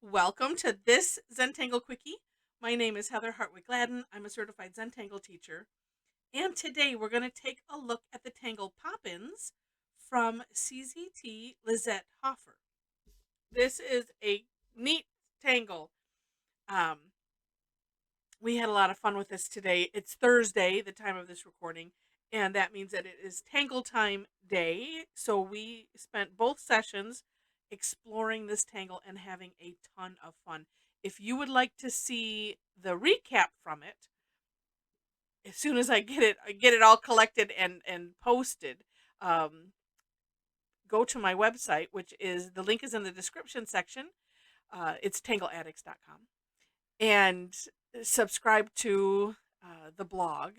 Welcome to this Zentangle Quickie. My name is Heather Hartwick Gladden. I'm a certified Zentangle teacher. And today we're going to take a look at the Tangle Poppins from CZT Lisette Hofer. This is a neat tangle. Um, we had a lot of fun with this today. It's Thursday, the time of this recording, and that means that it is Tangle Time Day. So we spent both sessions exploring this tangle and having a ton of fun. If you would like to see the recap from it, as soon as I get it all collected and posted, um, go to my website, which is the link is in the description section. It's tangleaddicts.com, and subscribe to the blog,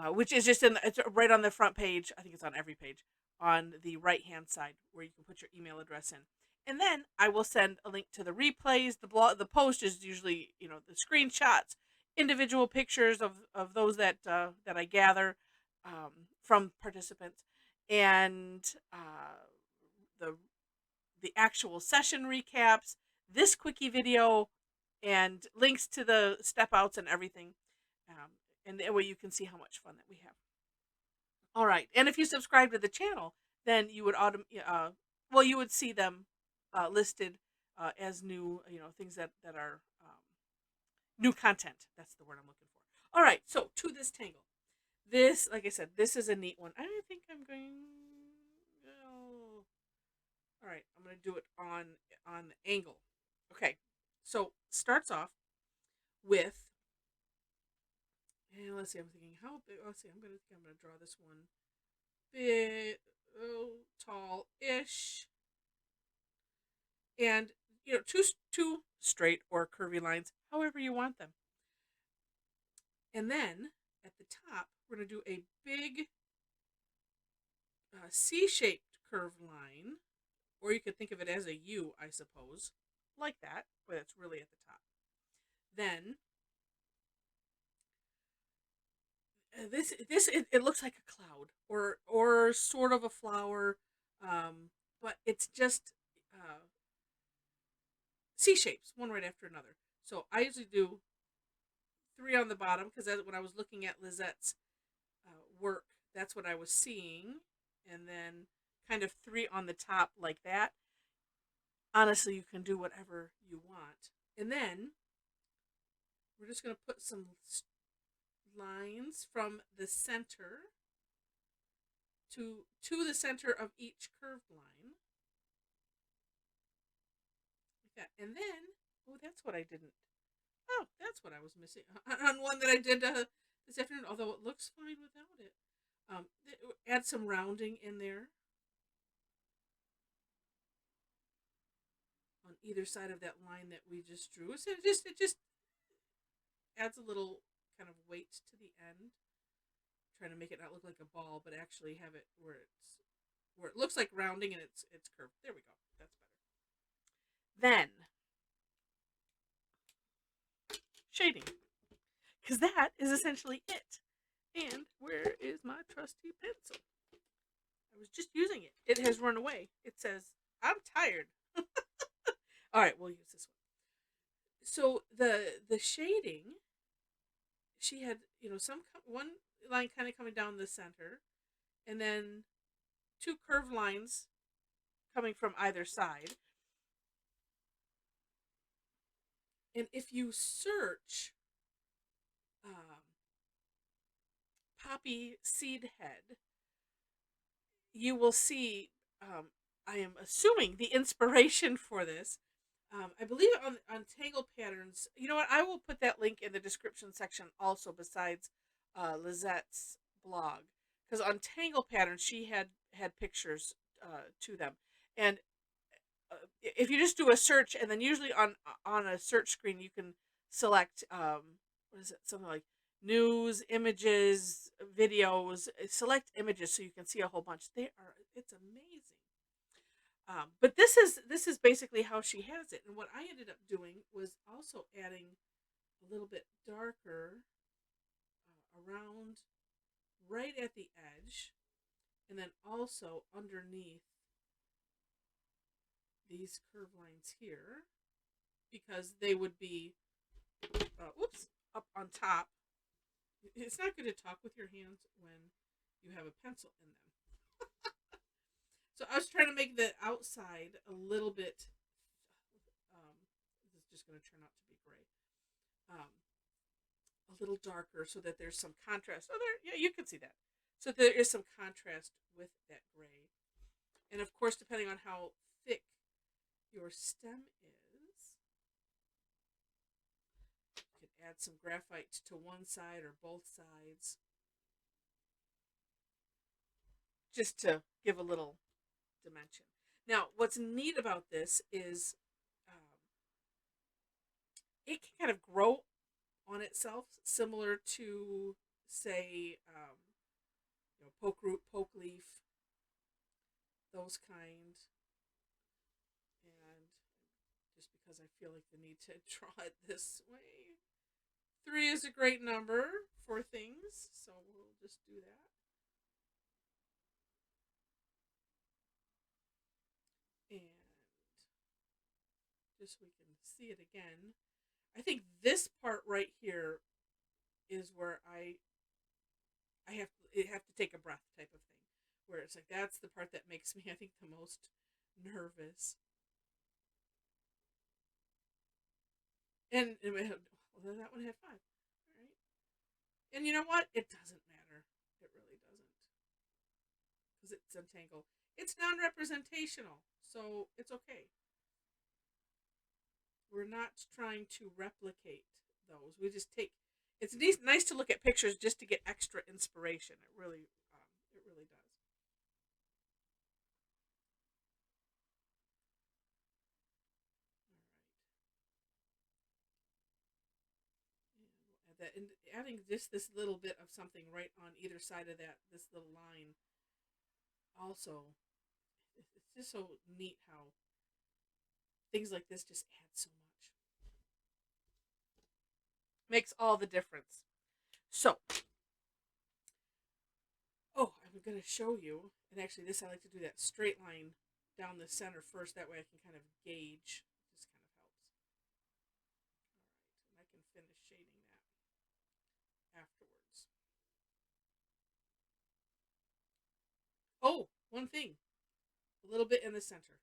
which is just it's right on the front page. I think it's on every page on the right hand side where you can put your email address in. And then I will send a link to the replays. The blog, the post is usually the screenshots, individual pictures of those that I gather from participants, and the the actual session recaps, this quickie video, and links to the step outs and everything. Um, and that way you can see how much fun that we have. All right, and if you subscribe to the channel, then you would you would see them listed as new, things that are new content. That's the word I'm looking for. All right, so to this tangle. This, like I said, this is a neat one. I think I'm going. Oh, all right, I'm going to do it on the angle. Okay, so starts off with, and let's see. I'm thinking how big. Let's see. I'm gonna draw this one bit tall-ish, and two straight or curvy lines, however you want them. And then at the top, we're gonna do a big C-shaped curved line, or you could think of it as a U, I suppose, like that, but it's really at the top. Then it looks like a cloud or sort of a flower, but it's just C shapes, one right after another. So I usually do three on the bottom because when I was looking at Lisette's work, that's what I was seeing, and then kind of three on the top like that. Honestly, you can do whatever you want, and then we're just going to put some lines from the center to the center of each curved line, like that. And then, oh, that's what I didn't. Oh, that's what I was missing on one that I did this afternoon. Although it looks fine without it. Add some rounding in there on either side of that line that we just drew. So it just adds a little kind of weight to the end, trying to make it not look like a ball, but actually have it where it looks like rounding and it's curved. There we go. That's better. Then shading, because that is essentially it. And where is my trusty pencil? I was just using it. It has run away. It says, I'm tired. All right, we'll use this one. So the shading, she had, one line kind of coming down the center, and then two curved lines coming from either side. And if you search poppy seed head, you will see, I am assuming, the inspiration for this. I believe on Tangle Patterns. You know what? I will put that link in the description section also, besides Lisette's blog, because on Tangle Patterns she had pictures to them, and if you just do a search, and then usually on a search screen you can select what is it, something like news, images, videos. Select images so you can see a whole bunch. It's amazing. But this is basically how she has it, and what I ended up doing was also adding a little bit darker around right at the edge, and then also underneath these curve lines here, because they would be, up on top. It's not good to talk with your hands when you have a pencil in them. So I was trying to make the outside a little bit. This is just going to turn out to be gray. A little darker so that there's some contrast. Oh, there, yeah, you can see that. So there is some contrast with that gray. And of course, depending on how thick your stem is, you can add some graphite to one side or both sides, just to give a little dimension. Now, what's neat about this is um, it can kind of grow on itself, similar to, say, poke root, poke leaf, those kind. And just because I feel like the need to draw it this way, 3 is a great number for things, so we'll just do that. And just so we can see it again, I think this part right here is where I have to take a breath type of thing, where it's like that's the part that makes me, I think, the most nervous. And well, that one had 5. All right. And you know what? It doesn't matter. It really doesn't, because it's Zentangle. It's non-representational, so it's okay. We're not trying to replicate those. We just take. It's nice to look at pictures just to get extra inspiration. It really does. All right. And we'll add that, and adding just this little bit of something right on either side of that, this little line. Also, it's just so neat how things like this just add so much. Makes all the difference. So, I'm going to show you, and actually this I like to do that straight line down the center first, that way I can kind of gauge. It just kind of helps. Alright, and I can finish shading that afterwards. Oh, one thing. A little bit in the center.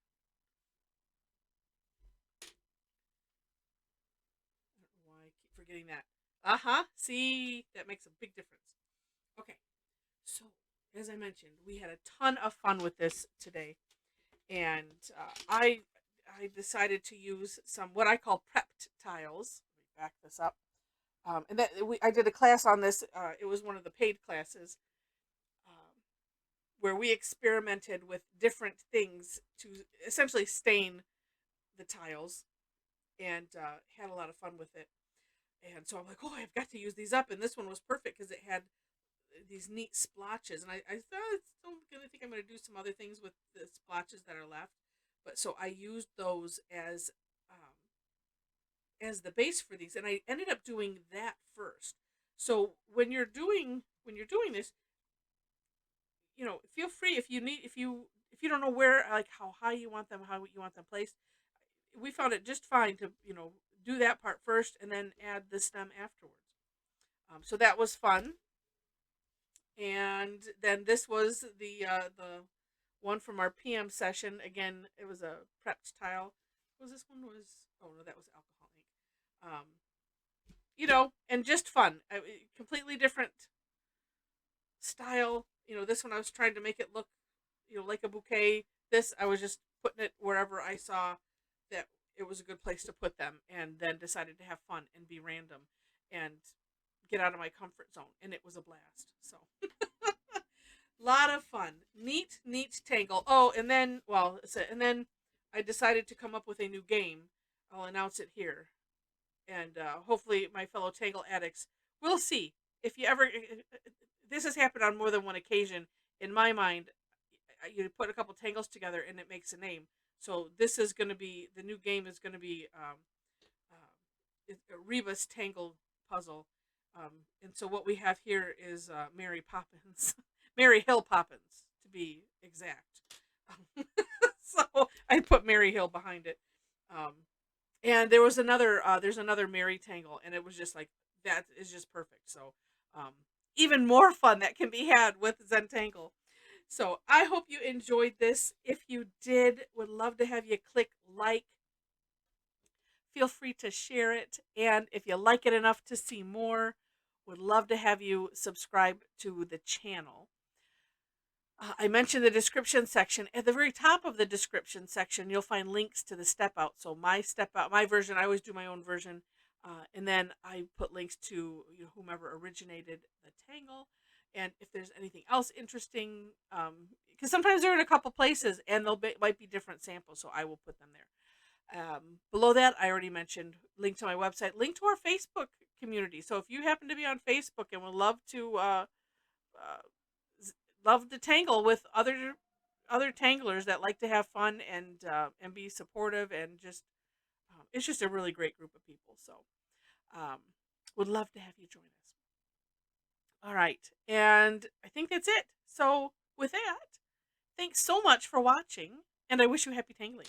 I don't know why I keep forgetting that. See, that makes a big difference. Okay, so as I mentioned, we had a ton of fun with this today, and I decided to use some what I call prepped tiles. Let me back this up. And I did a class on this. It was one of the paid classes, um, where we experimented with different things to essentially stain the tiles, and had a lot of fun with it. And so I'm like, oh, I've got to use these up. And this one was perfect because it had these neat splotches. And I thought, I'm going to think I'm going to do some other things with the splotches that are left. But so I used those as the base for these. And I ended up doing that first. So when you're doing this, feel free if you don't know where, like how high you want them, how you want them placed. We found it just fine to do that part first and then add the stem afterwards. So that was fun. And then this was the one from our PM session. Again, it was a prepped tile. Was this one was? Oh no, that was alcohol ink. And just fun. Completely different style. This one I was trying to make it look, like a bouquet. This I was just putting it wherever I saw that it was a good place to put them, and then decided to have fun and be random and get out of my comfort zone, and it was a blast. So, lot of fun, neat tangle. Oh, and then I decided to come up with a new game. I'll announce it here, and hopefully my fellow Tangle addicts will see. If you ever, this has happened on more than one occasion. In my mind, you put a couple tangles together and it makes a name. So this is going to be the new game is going to be Reba's Tangle Puzzle. And so what we have here is Mary Poppins, Mary Hill Poppins to be exact. So I put Mary Hill behind it. Um, And there was another there's another Mary Tangle, and it was just like that is just perfect. So um, even more fun that can be had with Zentangle. So I hope you enjoyed this. If you did, would love to have you click like. Feel free to share it, and if you like it enough to see more, would love to have you subscribe to the channel. I mentioned the description section. At the very top of the description section, you'll find links to the step out. So my step out, my version, I always do my own version, and then I put links to whomever originated the tangle. And if there's anything else interesting, because sometimes they're in a couple places and might be different samples, so I will put them there. Below that, I already mentioned link to my website, link to our Facebook community. So if you happen to be on Facebook and would love to uh, love to tangle with other tanglers that like to have fun and be supportive and just it's just a really great group of people. So um, would love to have you join us. All right, and I think that's it. So with that, thanks so much for watching, and I wish you happy tangling.